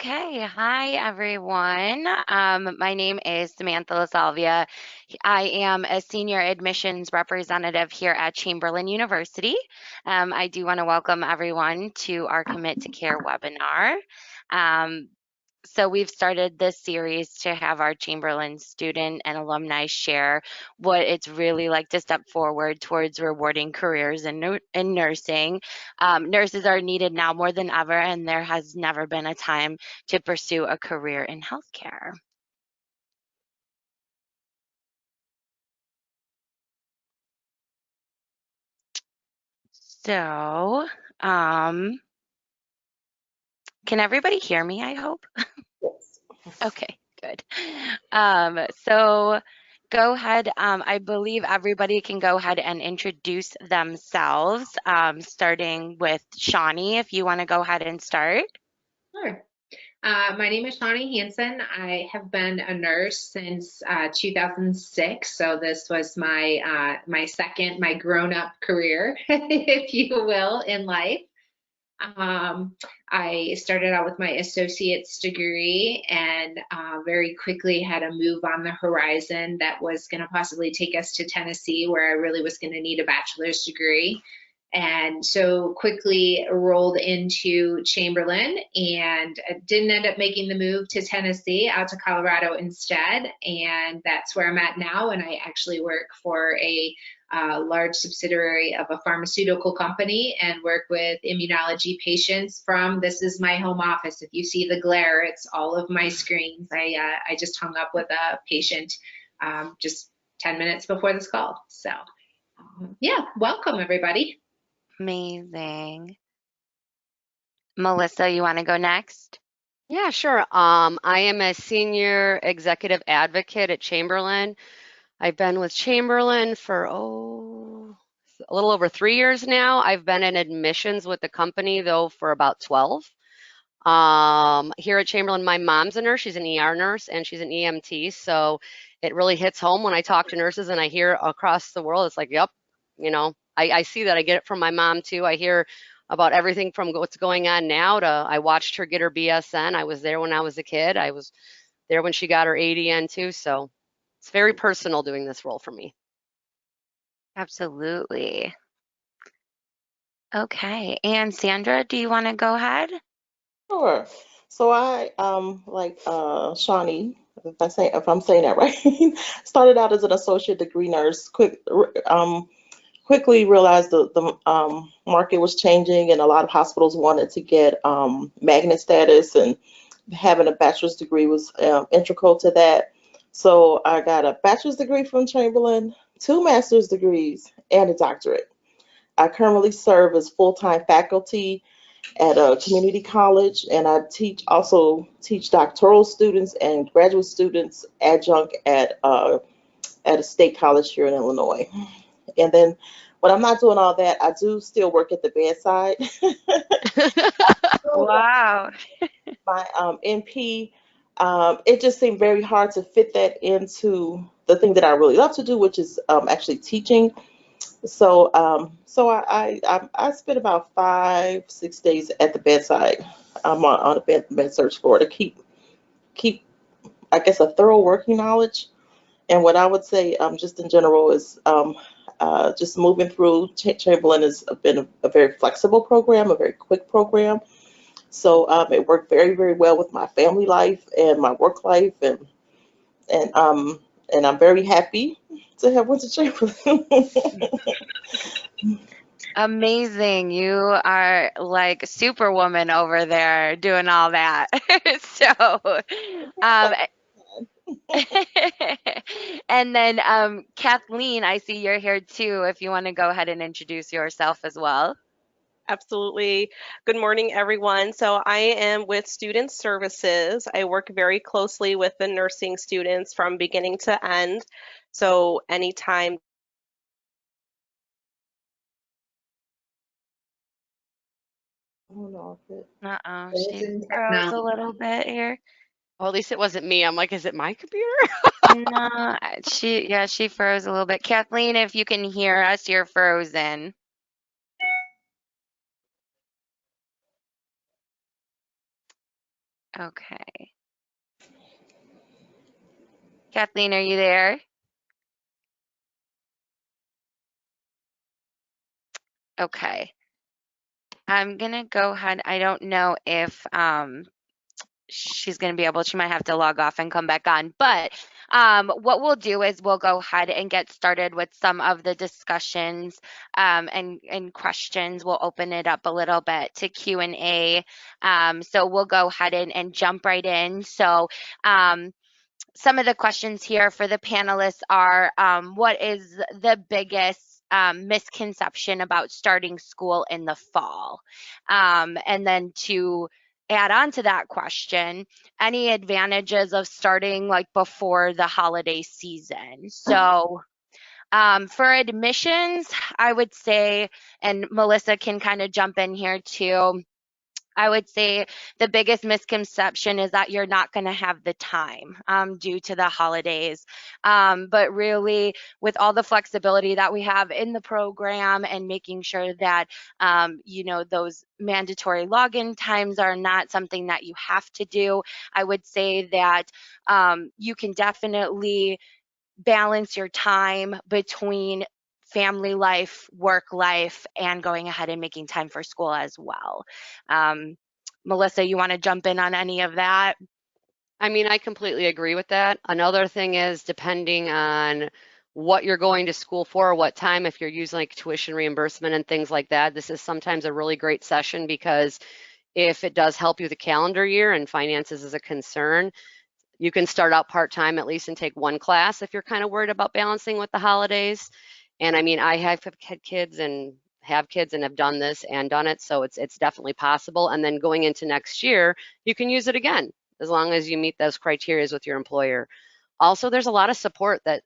Okay, hi everyone. My name is Samantha LaSalvia. I am a senior admissions representative here at Chamberlain University. I do want to welcome everyone to our Commit to Care webinar. Um, so we've started this series to have our Chamberlain student and alumni share what it's really like to step forward towards rewarding careers in nursing. Nurses are needed now more than ever, and there has never been a time to pursue a career in healthcare. So, um, can everybody hear me, I hope? Yes. Okay, good. So go ahead. I believe everybody can go ahead and introduce themselves, starting with Shauni, if you want to go ahead and start. Sure. My name is Shauni Hansen. I have been a nurse since 2006, so this was my grown-up career, if you will, in life. I started out with my associate's degree and very quickly had a move on the horizon that was going to possibly take us to Tennessee, where I really was going to need a bachelor's degree. And so quickly rolled into Chamberlain and didn't end up making the move to Tennessee, out to Colorado instead. And that's where I'm at now. And I actually work for a large subsidiary of a pharmaceutical company and work with immunology patients from, this is my home office. If you see the glare, it's all of my screens. I just hung up with a patient just 10 minutes before this call. So yeah, welcome everybody. Amazing. Melissa, you want to go next? Yeah, sure. I am a senior executive advocate at Chamberlain. I've been with Chamberlain for, a little over 3 years now. I've been in admissions with the company, though, for about 12. Here at Chamberlain, my mom's a nurse. She's an ER nurse, and she's an EMT. So it really hits home when I talk to nurses and I hear across the world, it's like, yep, I see that. I get it from my mom, too. I hear about everything from what's going on now to I watched her get her BSN. I was there when I was a kid. I was there when she got her ADN, too. So it's very personal doing this role for me. Absolutely. Okay. And Sandra, do you want to go ahead? Sure. So I like Shawnee, if I'm saying that right, started out as an associate degree nurse. Quickly realized the market was changing and a lot of hospitals wanted to get magnet status, and having a bachelor's degree was integral to that. So I got a bachelor's degree from Chamberlain, two master's degrees, and a doctorate. I currently serve as full-time faculty at a community college, and I also teach doctoral students and graduate students adjunct at a state college here in Illinois. And then when I'm not doing all that, I do still work at the bedside. Wow. My NP, it just seemed very hard to fit that into the thing that I really love to do, which is actually teaching. So I spent about 5, 6 days at the bedside. I'm on a med search floor to keep I guess a thorough working knowledge. And what I would say, just in general, is just moving through. Chamberlain has been a very flexible program, a very quick program. So it worked very, very well with my family life and my work life, and um and I'm very happy to have went to Chamberlain. Amazing. You are like Superwoman over there doing all that. So, um, and then Kathleen, I see you're here too, if you want to go ahead and introduce yourself as well. Absolutely. Good morning, everyone. So I am with Student Services. I work very closely with the nursing students from beginning to end. So anytime. I don't know if it, Uh-oh, she Frozen froze a technology. little bit here. Well, at least it wasn't me. I'm like, is it my computer? No, she froze a little bit. Kathleen, if you can hear us, you're frozen. Okay. Kathleen, are you there? Okay. I'm gonna go ahead. I don't know if she's going to be able, she might have to log off and come back on. But what we'll do is we'll go ahead and get started with some of the discussions and questions. We'll open it up a little bit to Q&A. So we'll go ahead and jump right in. So some of the questions here for the panelists are, what is the biggest misconception about starting school in the fall? And then to add on to that question, any advantages of starting like before the holiday season? So for admissions, I would say, and Melissa can kind of jump in here too, I would say the biggest misconception is that you're not going to have the time due to the holidays. But really, with all the flexibility that we have in the program and making sure that, those mandatory login times are not something that you have to do, I would say that you can definitely balance your time between family life, work life, and going ahead and making time for school as well. Um, Melissa, you want to jump in on any of that? I mean, I completely agree with that. Another thing is depending on what you're going to school for, what time, if you're using like tuition reimbursement and things like that, this is sometimes a really great session because if it does help you the calendar year and finances is a concern, you can start out part-time at least and take one class if you're kind of worried about balancing with the holidays. And I mean, I have had kids and have kids and have done this and done it, so it's definitely possible. And then going into next year, you can use it again as long as you meet those criteria with your employer. Also, there's a lot of support that,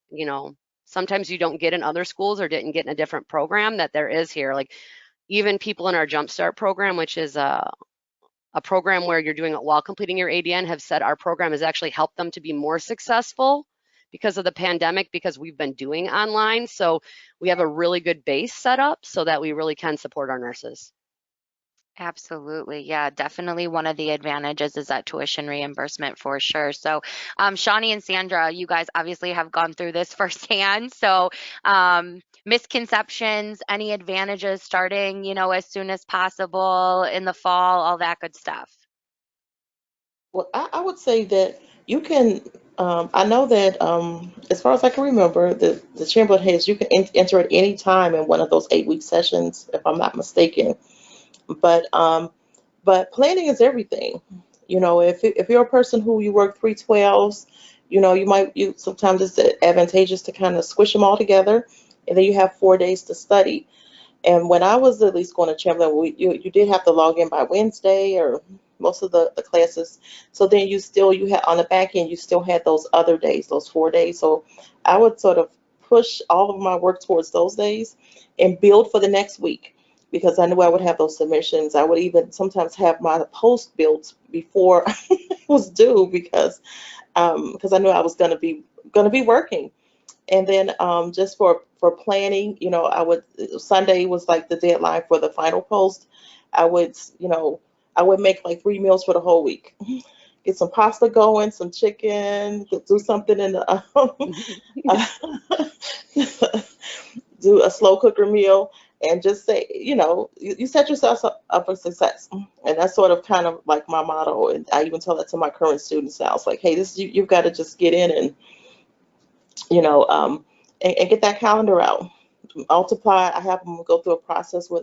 sometimes you don't get in other schools or didn't get in a different program that there is here. Like even people in our Jumpstart program, which is a program where you're doing it while completing your ADN, have said our program has actually helped them to be more successful because of the pandemic, because we've been doing online. So we have a really good base set up so that we really can support our nurses. Absolutely. Yeah, definitely one of the advantages is that tuition reimbursement for sure. So, Shauni and Sandra, you guys obviously have gone through this firsthand. So, misconceptions, any advantages starting, as soon as possible in the fall, all that good stuff. Well, I would say that you can. I know that as far as I can remember, the Chamberlain has you can enter at any time in one of those 8-week sessions, if I'm not mistaken. But planning is everything. If you're a person who you work 312s, you sometimes it's advantageous to kind of squish them all together, and then you have 4 days to study. And when I was at least going to Chamberlain, you did have to log in by Wednesday or most of the classes. So then you had on the back end, you still had those other days, those 4 days. So I would sort of push all of my work towards those days and build for the next week because I knew I would have those submissions. I would even sometimes have my post built before it was due because I knew I was going to be working. And then just for planning, Sunday was like the deadline for the final post. I would, I would make like 3 meals for the whole week. Get some pasta going, some chicken, do something in the, do a slow cooker meal, and just say, you set yourself up for success. And that's sort of kind of like my motto. And I even tell that to my current students now. It's like, hey, you've got to just get in and and get that calendar out. Multiply. I have them go through a process where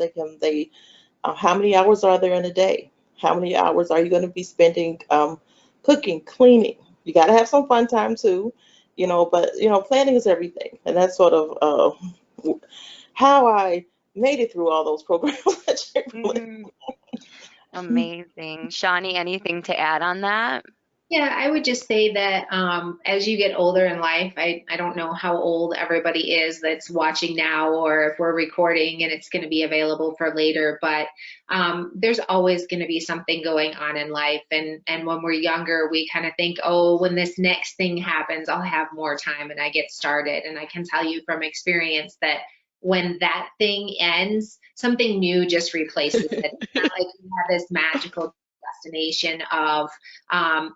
how many hours are there in a day? How many hours are you going to be spending cooking, cleaning? You got to have some fun time too, but planning is everything, and that's sort of how I made it through all those programs at Chamberlain. Amazing. Shauni, anything to add on that? Yeah, I would just say that as you get older in life, I don't know how old everybody is that's watching now or if we're recording and it's going to be available for later, but there's always going to be something going on in life. And when we're younger, we kind of think, oh, when this next thing happens, I'll have more time and I get started. And I can tell you from experience that when that thing ends, something new just replaces it. It's not like you have this magical destination of,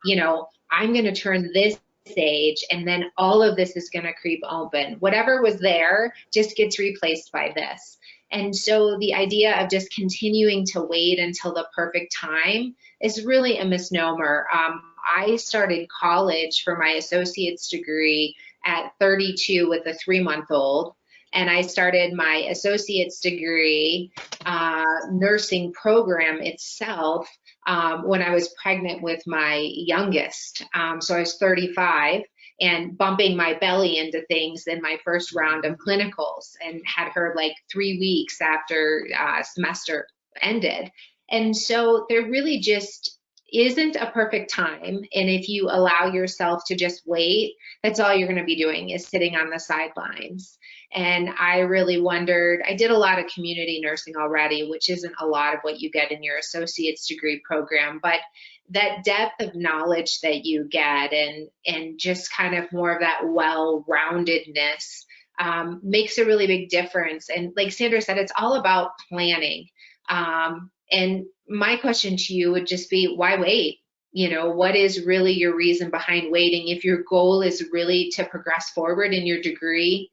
you know, I'm going to turn this age and then all of this is going to creep open. Whatever was there just gets replaced by this. And so the idea of just continuing to wait until the perfect time is really a misnomer. I started college for my associate's degree at 32 with a 3-month-old. And I started my associate's degree nursing program itself when I was pregnant with my youngest. So I was 35 and bumping my belly into things in my first round of clinicals, and had her like 3 weeks after semester ended. And so there really just isn't a perfect time. And if you allow yourself to just wait, that's all you're going to be doing is sitting on the sidelines. And I really wondered, I did a lot of community nursing already, which isn't a lot of what you get in your associate's degree program, but that depth of knowledge that you get and just kind of more of that well-roundedness makes a really big difference. And like Sandra said, it's all about planning. And my question to you would just be, why wait? You know, what is really your reason behind waiting? If your goal is really to progress forward in your degree,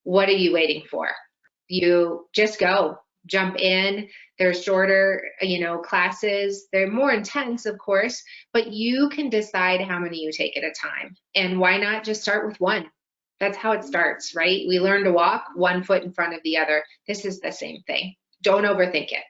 what are you waiting for? You just go, jump in. They're shorter, you know, classes. They're more intense, of course, but you can decide how many you take at a time. And why not just start with one? That's how it starts, right? We learn to walk one foot in front of the other. This is the same thing. Don't overthink it.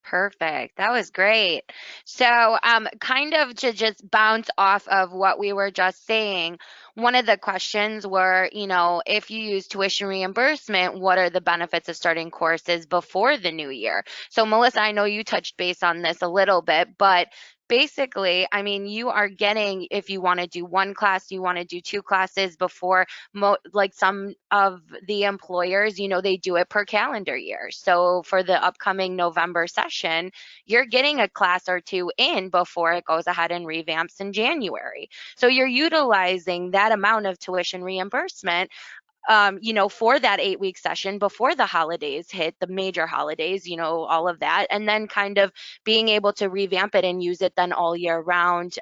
Perfect. That was great. So, kind of to just bounce off of what we were just saying, one of the questions were, you know, if you use tuition reimbursement, what are the benefits of starting courses before the new year? So, Melissa, I know you touched base on this a little bit, but basically, I mean, you are getting, if you want to do one class, you want to do two classes before, like some of the employers, you know, they do it per calendar year. So for the upcoming November session, you're getting a class or two in before it goes ahead and revamps in January. So you're utilizing that amount of tuition reimbursement, you know, for that 8-week session before the holidays hit, the major holidays, you know, all of that, and then kind of being able to revamp it and use it then all year round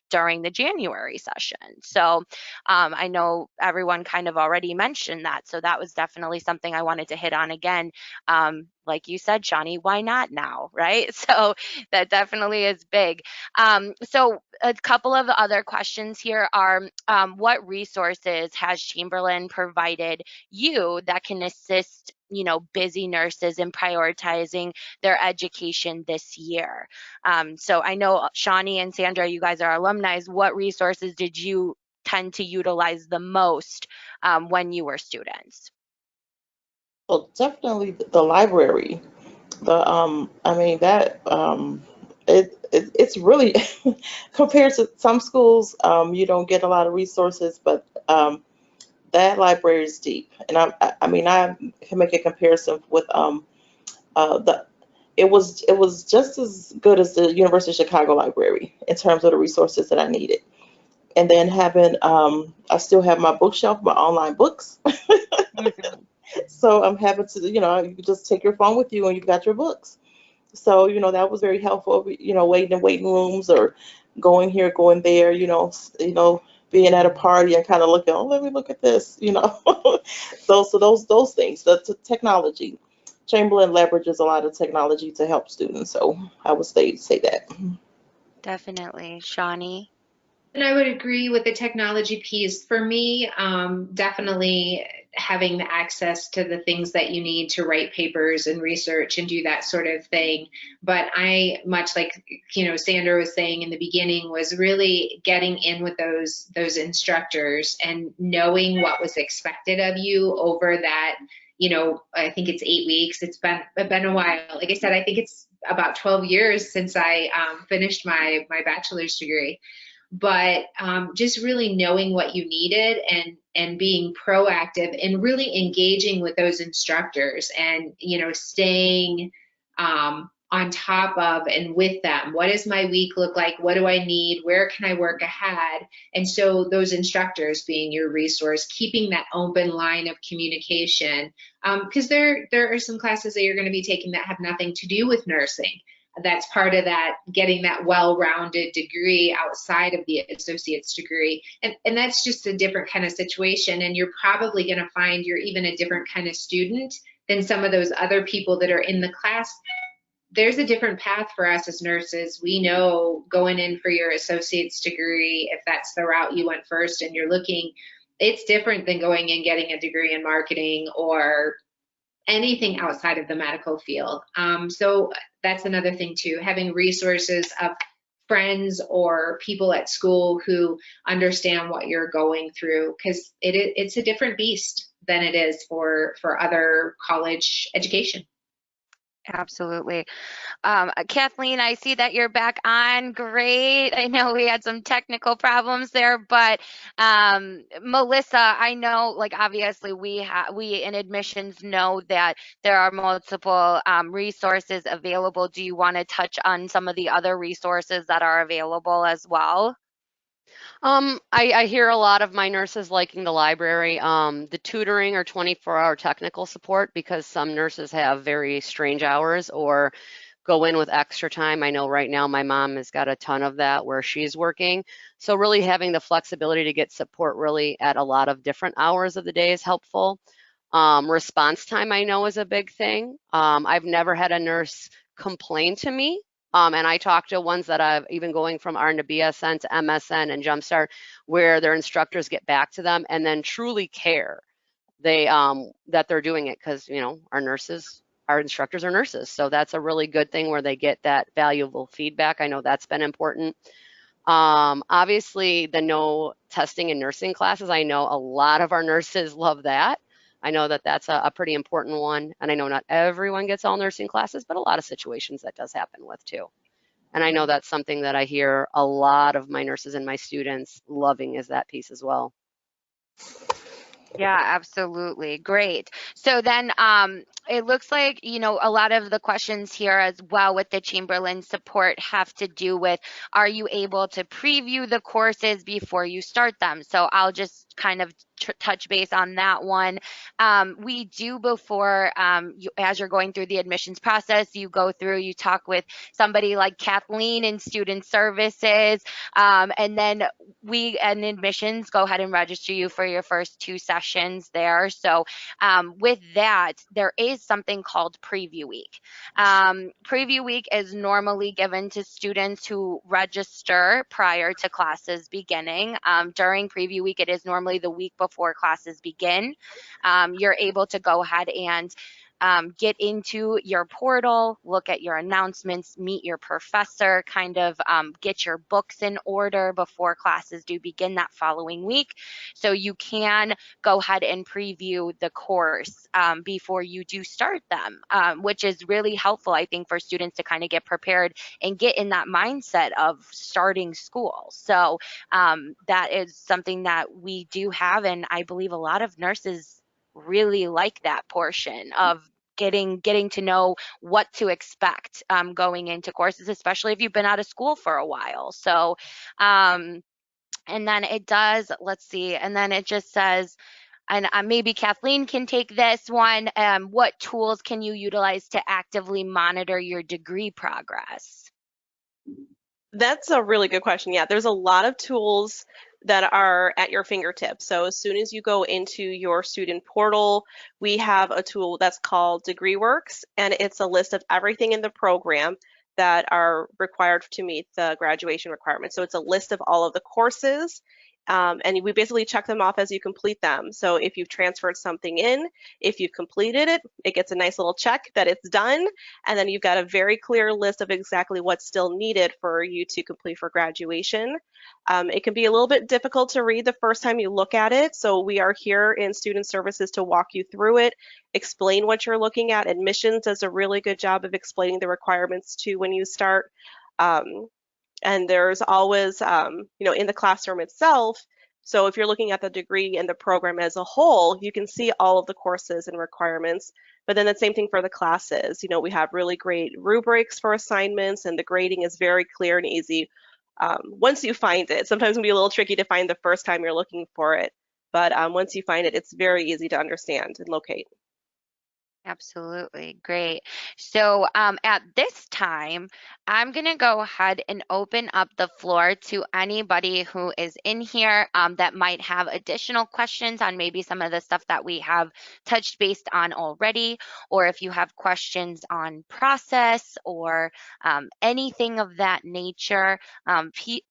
during the January session. So I know everyone kind of already mentioned that. So that was definitely something I wanted to hit on again. Like you said, Shauni, why not now, right? So that definitely is big. So a couple of other questions here are, what resources has Chamberlain provided you that can assist, you know, busy nurses in prioritizing their education this year? So I know Shauni and Sandra, you guys are alumni. What resources did you tend to utilize the most when you were students? Well, definitely the library. I mean that it's really compared to some schools, you don't get a lot of resources, but that library is deep. And I mean I can make a comparison with the it was just as good as the University of Chicago library in terms of the resources that I needed. And then having I still have my bookshelf, my online books. Mhm. So I'm having to, you know, you can just take your phone with you and you've got your books. So, you know, that was very helpful, you know, waiting in waiting rooms or going here, going there, being at a party and kind of looking, oh, let me look at this, you know. So those things, the technology. Chamberlain leverages a lot of technology to help students. So I would say that. Definitely. Shauni? And I would agree with the technology piece. For me, definitely having the access to the things that you need to write papers and research and do that sort of thing. But I, much like, you know, Sandra was saying in the beginning, was really getting in with those instructors and knowing what was expected of you over that, you know, I think it's 8 weeks. It's been a while. Like I said, I think it's about 12 years since I finished my bachelor's degree. But just really knowing what you needed and being proactive and really engaging with those instructors and, you know, staying on top of and with them. What does my week look like? What do I need? Where can I work ahead? And so those instructors being your resource, keeping that open line of communication, because there are some classes that you're going to be taking that have nothing to do with nursing. That's part of that, getting that well-rounded degree outside of the associate's degree. And that's just a different kind of situation. And you're probably going to find you're even a different kind of student than some of those other people that are in the class. There's a different path for us as nurses. We know going in for your associate's degree, if that's the route you went first and you're looking, it's different than going and getting a degree in marketing or anything outside of the medical field. So that's another thing too, having resources of friends or people at school who understand what you're going through, because it's a different beast than it is for other college education. Absolutely. Kathleen, I see that you're back on. Great. I know we had some technical problems there, but Melissa, I know, like obviously we in admissions know that there are multiple resources available. Do you want to touch on some of the other resources that are available as well? I hear a lot of my nurses liking the library. The tutoring or 24-hour technical support, because some nurses have very strange hours or go in with extra time. I know right now my mom has got a ton of that where she's working. So really having the flexibility to get support really at a lot of different hours of the day is helpful. Response time I know is a big thing. I've never had a nurse complain to me. And I talk to ones that I've even going from RN-BSN to MSN and Jumpstart, where their instructors get back to them and then truly care that they're doing it, because our instructors are nurses. So that's a really good thing where they get that valuable feedback. I know that's been important. Obviously, the no testing in nursing classes, I know a lot of our nurses love that. I know that that's a pretty important one. And I know not everyone gets all nursing classes, but a lot of situations that does happen with too. And I know that's something that I hear a lot of my nurses and my students loving, is that piece as well. Yeah, absolutely. Great. So then it looks like, a lot of the questions here as well with the Chamberlain support have to do with, are you able to preview the courses before you start them? So I'll just kind of touch base on that one. We do before, as you're going through the admissions process, you go through, you talk with somebody like Kathleen in student services, and then we in admissions go ahead and register you for your first 2 sessions there. So with that, there is something called Preview Week. Preview Week is normally given to students who register prior to classes beginning. During Preview Week, it is normally the week before classes begin. You're able to go ahead and get into your portal, look at your announcements, meet your professor, kind of get your books in order before classes do begin that following week. So you can go ahead and preview the course before you do start them, which is really helpful, I think, for students to kind of get prepared and get in that mindset of starting school. So that is something that we do have, and I believe a lot of nurses really like that portion of getting to know what to expect going into courses, especially if you've been out of school for a while. So and then it does, let's see, and then it just says, and maybe Kathleen can take this one, what tools can you utilize to actively monitor your degree progress? That's a really good question. Yeah, there's a lot of tools that are at your fingertips. So as soon as you go into your student portal, we have a tool that's called DegreeWorks, and it's a list of everything in the program that are required to meet the graduation requirements. So it's a list of all of the courses, and we basically check them off as you complete them. So if you've transferred something in, if you've completed it, it gets a nice little check that it's done, and then you've got a very clear list of exactly what's still needed for you to complete for graduation. It can be a little bit difficult to read the first time you look at it, so we are here in student services to walk you through it, explain what you're looking at. Admissions does a really good job of explaining the requirements too when you start. And there's always, in the classroom itself, so if you're looking at the degree and the program as a whole, you can see all of the courses and requirements. But then the same thing for the classes. We have really great rubrics for assignments, and the grading is very clear and easy once you find it. Sometimes it can be a little tricky to find the first time you're looking for it, but once you find it, it's very easy to understand and locate. Absolutely. Great. So at this time, I'm going to go ahead and open up the floor to anybody who is in here that might have additional questions on maybe some of the stuff that we have touched based on already, or if you have questions on process or anything of that nature,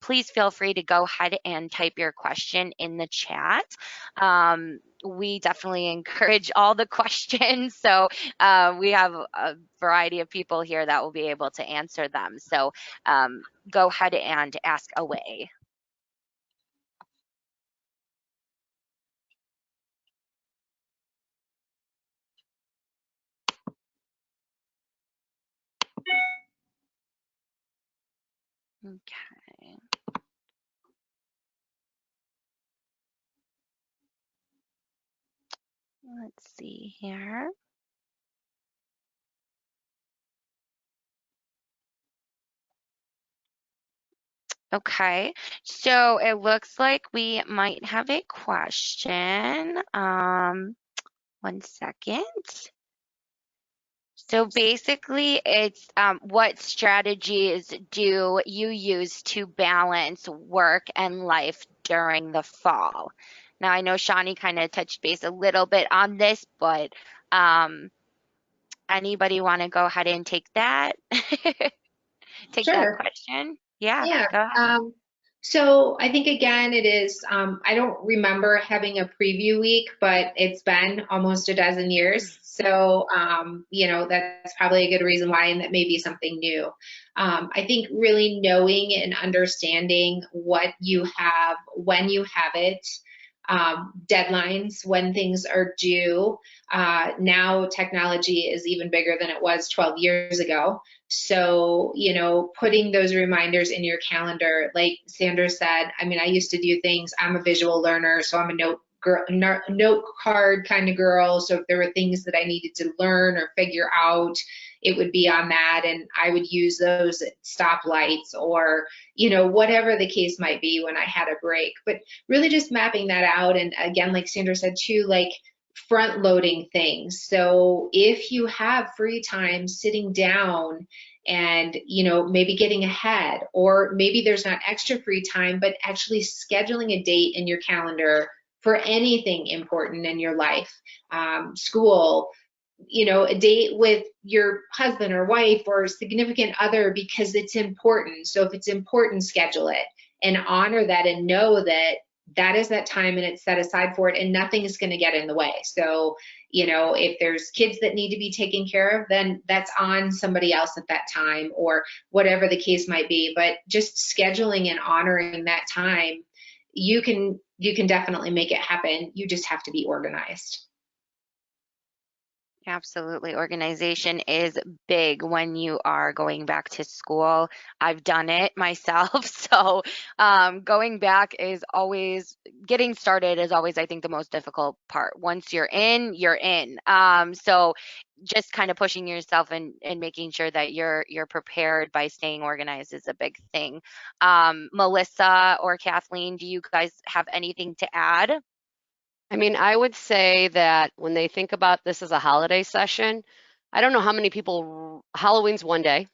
please feel free to go ahead and type your question in the chat. We definitely encourage all the questions. So we have a variety of people here that will be able to answer them. So go ahead and ask away. Okay. Let's see here. Okay, so it looks like we might have a question. 1 second. So basically, it's what strategies do you use to balance work and life during the fall? Now, I know Shauni kind of touched base a little bit on this, but anybody want to go ahead and take that? Take that Sure. question? Yeah, Yeah. go ahead. So I think again, it is, I don't remember having a preview week, but it's been almost a dozen years. So, that's probably a good reason why, and that may be something new. I think really knowing and understanding what you have, when you have it, deadlines, when things are due. Now technology is even bigger than it was 12 years ago. So, putting those reminders in your calendar, like Sandra said, I mean, I used to do things, I'm a visual learner, so I'm a note card kind of girl. So if there were things that I needed to learn or figure out, it would be on that. And I would use those at stoplights or, whatever the case might be when I had a break. But really just mapping that out. And again, like Sandra said too, like front loading things. So if you have free time sitting down and maybe getting ahead, or maybe there's not extra free time, but actually scheduling a date in your calendar for anything important in your life, school, a date with your husband or wife or significant other, because it's important. So if it's important, schedule it and honor that and know that that is that time and it's set aside for it and nothing is going to get in the way. So, if there's kids that need to be taken care of, then that's on somebody else at that time or whatever the case might be. But just scheduling and honoring that time, you can definitely make it happen. You just have to be organized. Absolutely. Organization is big when you are going back to school. I've done it myself. So going back is always, getting started is always, I think, the most difficult part. Once you're in, you're in. So just kind of pushing yourself and making sure that you're prepared by staying organized is a big thing. Melissa or Kathleen, do you guys have anything to add? I mean, I would say that when they think about this as a holiday session, I don't know how many people, Halloween's one day.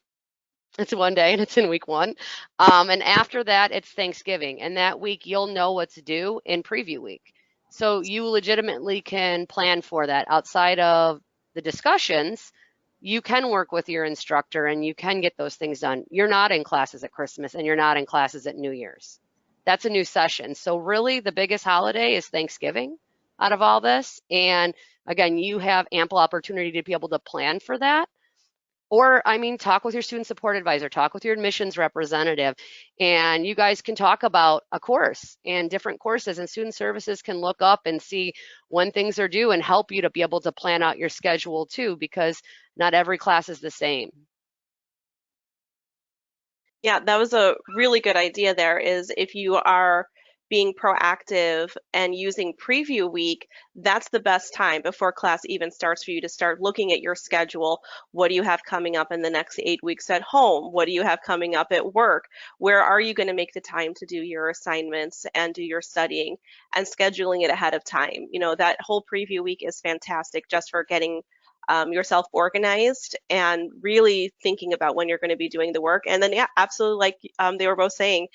It's one day and it's in week one. And after that, it's Thanksgiving. And that week, you'll know what's due in preview week. So you legitimately can plan for that. Outside of the discussions, you can work with your instructor and you can get those things done. You're not in classes at Christmas and you're not in classes at New Year's. That's a new session. So really the biggest holiday is Thanksgiving out of all this. And again, you have ample opportunity to be able to plan for that. Or, I mean, talk with your student support advisor, talk with your admissions representative, and you guys can talk about a course and different courses, and student services can look up and see when things are due and help you to be able to plan out your schedule too, because not every class is the same. Yeah, that was a really good idea there, is if you are being proactive and using preview week, that's the best time before class even starts for you to start looking at your schedule. What do you have coming up in the next 8 weeks at home? What do you have coming up at work? Where are you going to make the time to do your assignments and do your studying, and scheduling it ahead of time? That whole preview week is fantastic just for getting yourself organized and really thinking about when you're going to be doing the work. And then, yeah, absolutely, like they were both saying,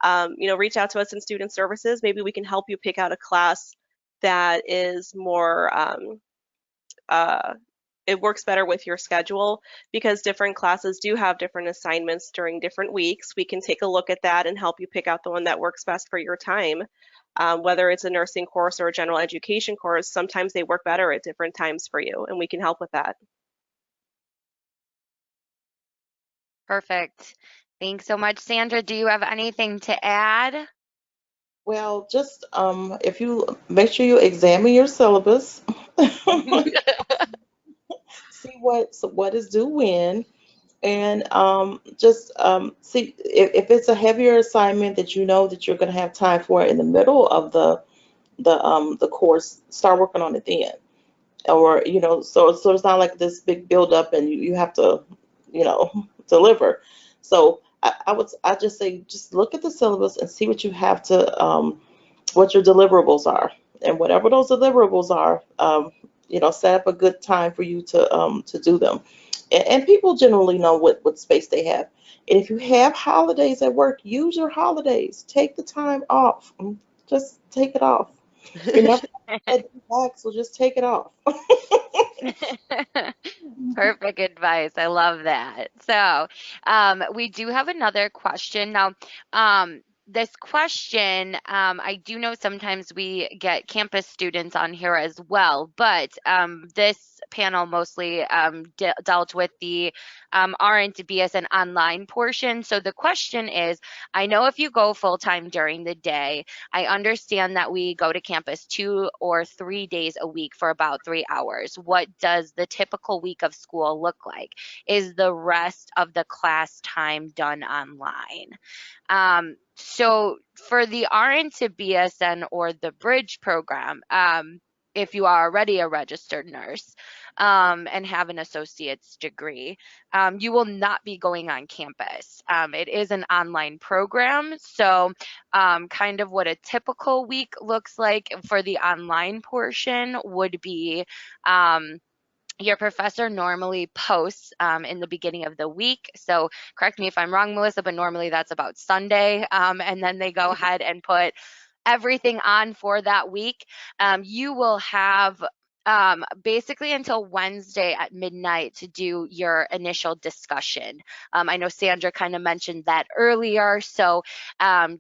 reach out to us in student services. Maybe we can help you pick out a class that is more, it works better with your schedule, because different classes do have different assignments during different weeks. We can take a look at that and help you pick out the one that works best for your time. Whether it's a nursing course or a general education course, sometimes they work better at different times for you, and we can help with that. Perfect. Thanks so much, Sandra. Do you have anything to add? Well, just if you make sure you examine your syllabus, see what is due when, and just see if it's a heavier assignment that you know that you're going to have time for in the middle of the course, start working on it then. Or so it's not like this big build up and you have to deliver. So I just say just look at the syllabus and see what you have to what your deliverables are, and whatever those deliverables are, set up a good time for you to do them. And people generally know what space they have. And if you have holidays at work, use your holidays. Take the time off. Just take it off. You're never gonna get it back, so just take it off. Perfect advice. I love that. So, we do have another question. Now, this question, I do know sometimes we get campus students on here as well, but this panel mostly dealt with the RN-BSN online portion. So the question is, I know if you go full time during the day, I understand that we go to campus 2 or 3 days a week for about 3 hours. What does the typical week of school look like? Is the rest of the class time done online? So for the RN to BSN or the bridge program, if you are already a registered nurse and have an associate's degree, you will not be going on campus. It is an online program, so kind of what a typical week looks like for the online portion would be your professor normally posts in the beginning of the week. So correct me if I'm wrong, Melissa, but normally that's about Sunday. And then they go ahead and put everything on for that week. You will have basically until Wednesday at midnight to do your initial discussion. I know Sandra kind of mentioned that earlier. So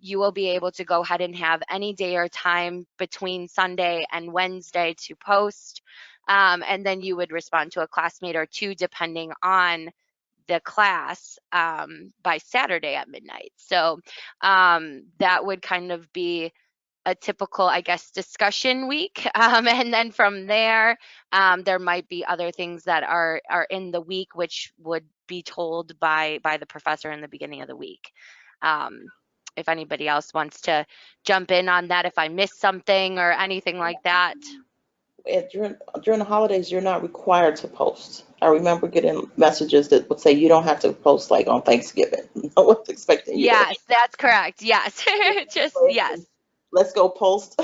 you will be able to go ahead and have any day or time between Sunday and Wednesday to post. And then you would respond to a classmate or two, depending on the class, by Saturday at midnight. So that would kind of be a typical, I guess, discussion week. And then from there, there might be other things that are in the week, which would be told by the professor in the beginning of the week. If anybody else wants to jump in on that, if I missed something or anything like that. During the holidays, you're not required to post. I remember getting messages that would say you don't have to post like on Thanksgiving. No one's expecting you to. Yes, that's correct. Yes. Just yes. Let's go post.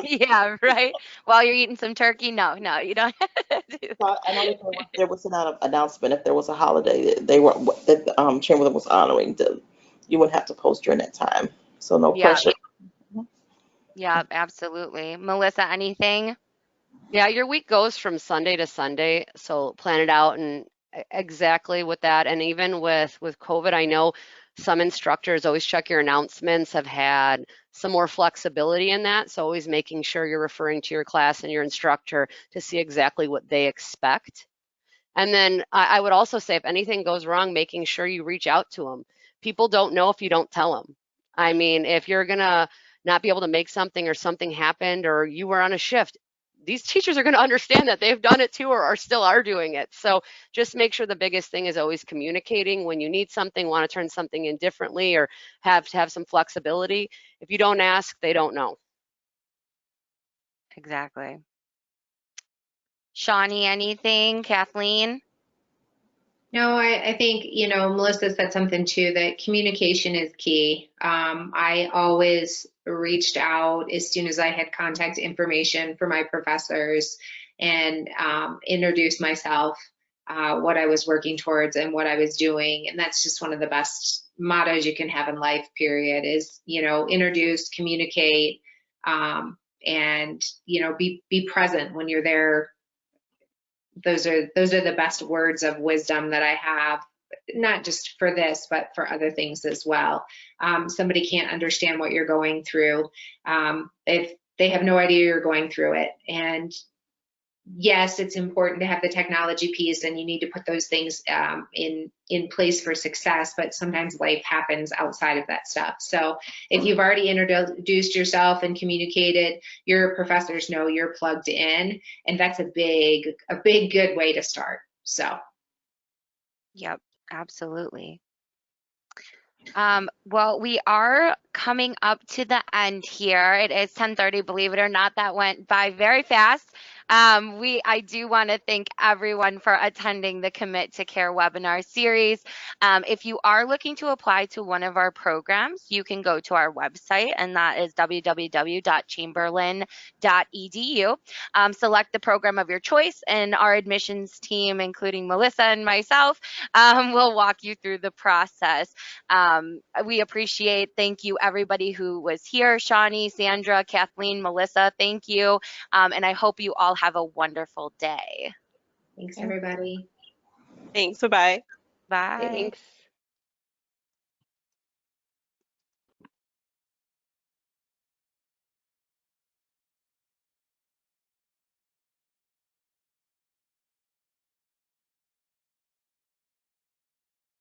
Yeah, right. While you're eating some turkey. No, you don't have to do So I know that. that there was an announcement if there was a holiday that they were that Chamberlain was honoring. You wouldn't have to post during that time. So no Yeah, pressure. yeah, absolutely. Melissa, anything? Yeah, your week goes from Sunday to Sunday, so plan it out and exactly with that. And even with COVID, I know some instructors always check your announcements, have had some more flexibility in that. So always making sure you're referring to your class and your instructor to see exactly what they expect. And then I would also say if anything goes wrong, making sure you reach out to them. People don't know if you don't tell them. I mean, if you're gonna not be able to make something or something happened or you were on a shift, these teachers are going to understand that they've done it too or are still are doing it. So just make sure the biggest thing is always communicating when you need something, want to turn something in differently or have to have some flexibility. If you don't ask, they don't know. Exactly. Shauni, anything? Kathleen? No, I think, Melissa said something too, that communication is key. I always reached out as soon as I had contact information for my professors and introduce myself, what I was working towards and what I was doing. And that's just one of the best mottos you can have in life, period, is, introduce, communicate, and, be present when you're there. Those are the best words of wisdom that I have, not just for this, but for other things as well. Somebody can't understand what you're going through if they have no idea you're going through it. And yes, it's important to have the technology piece, and you need to put those things in place for success, but sometimes life happens outside of that stuff. So if you've already introduced yourself and communicated, your professors know you're plugged in, and that's a big good way to start. So Yep, absolutely. Well, we are coming up to the end here. It is 10:30, believe it or not, that went by very fast. I do want to thank everyone for attending the Commit to Care webinar series. If you are looking to apply to one of our programs, you can go to our website, and that is www.chamberlain.edu. Select the program of your choice, and our admissions team, including Melissa and myself, will walk you through the process. We appreciate, thank you everybody who was here, Shauni, Sandra, Kathleen, Melissa, thank you. And I hope you all have a wonderful day. thanks, everybody. Thanks. Bye-bye. Bye. Thanks.